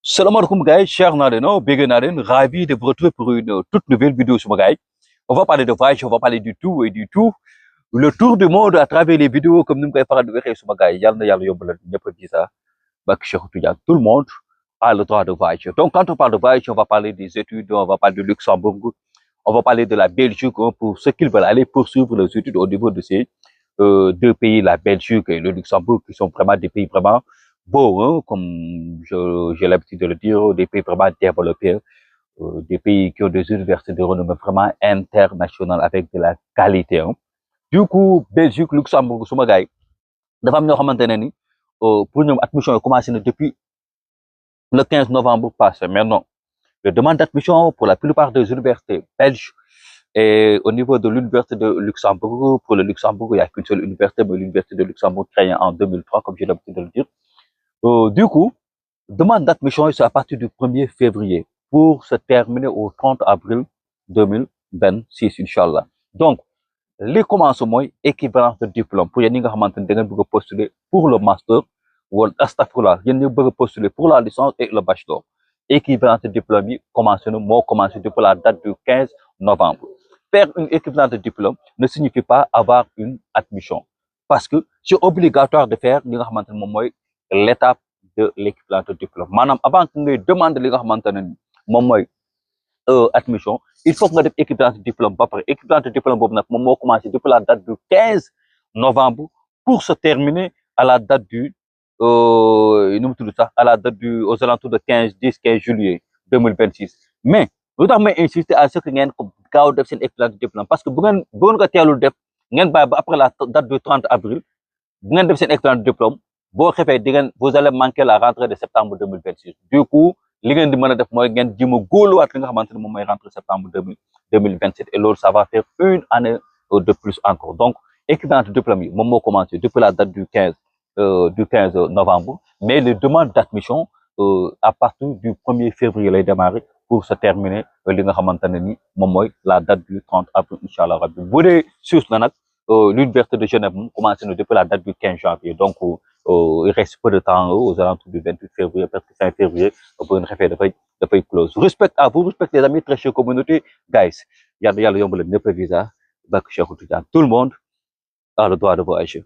Salam alaikum guys, cher Nadeno, Big Naden, ravi de vous retrouver pour une toute nouvelle vidéo sur mon gars. On va parler de voyage, on va parler du tout et du tout. Le tour du monde à travers les vidéos comme nous pouvons faire de sur mon gars. Yalna yalla yombal ñepp di ça. Bak Cheikh Tidiane, tout le monde a le droit de voyager. Donc quand on parle de voyage, on va parler des études, on va parler de Luxembourg, on va parler de la Belgique pour ceux qui veulent aller poursuivre les études au niveau de ces deux pays, la Belgique et le Luxembourg, qui sont vraiment des pays vraiment beaux, hein, comme j'ai l'habitude de le dire, des pays vraiment développés, des pays qui ont des universités de renommée vraiment internationale avec de la qualité. Hein. Du coup, Belgique, Luxembourg, suma gars yi dafa am ñoo xamante ne ni pour ñoom admission yi commencé na depuis le 15 novembre passé. Mais non, les demandes d'admission pour la plupart des universités belges et au niveau de l'université de Luxembourg, pour le Luxembourg, il n'y a qu'une seule université, mais l'université de Luxembourg créée en 2003, comme j'ai l'habitude de le dire. Du coup, demande d'admission, c'est à partir du 1er février pour se terminer au 30 avril 2026, Inch'Allah. Donc, les commencements équivalent de diplôme pour yéen ñi nga xamante ne da ngeen bëgg a postuler pour le master wala astafurlah yéen ñi bëgg a postuler pour la licence et le bachelor équivalent de diplôme yi commencé na moo commencé depuis la date du 15 novembre. Faire une équivalent de diplôme ne signifie pas avoir une admission parce que c'est obligatoire de faire li nga xamante ne moom mooy l'étape de l'équivalent de diplôme maanaam avant que ngay demander li nga xamante ne moom mooy admission, il faut que nga def équivalent de diplôme ba pare équivalent de diplôme boobu nag moom moo commencé depuis la date du 15 novembre pour se terminer à la date du nu mu tudd sax à la date du aux alentours de 15 juillet 2026. Mais lu tax may insister à ce que ngeen ko gaaw def seen équivalent de diplôme parce que bu ngeen ko teelul def ngeen bàyyi ba après la date du 30 avril bu ngeen def seen équivalent de diplôme boo xefee di ngeen vous allez manquer la rentrée de septembre 2026. Du coup li ngeen di mën a def mooy ngeen jéem a góoluwaat li nga xamante ne moom mooy rentrée septembre 2027 et loolu ça va faire une année de plus encore. Donc équivalent de diplôme yi moom moo commencé depuis la date du 15 novembre, mais les demandes d'admission à partir du 1er février lay démarrer pour se terminer li nga xamante ne ni moom mooy la date du 30 avril inchallah rabbi. Bu dee suuf na nag l'université de Genève moom commencé na depuis la date du 15 janvier. Donc il reste peu de temps aux alentours du 28 février, presque fin février, pour une refait de close. Respect à vous, respect les amis, très chère communauté. Guys, yalla yombal ñëpp visa, bak Cheikh Tidiane. Tout le monde a le droit de voyager.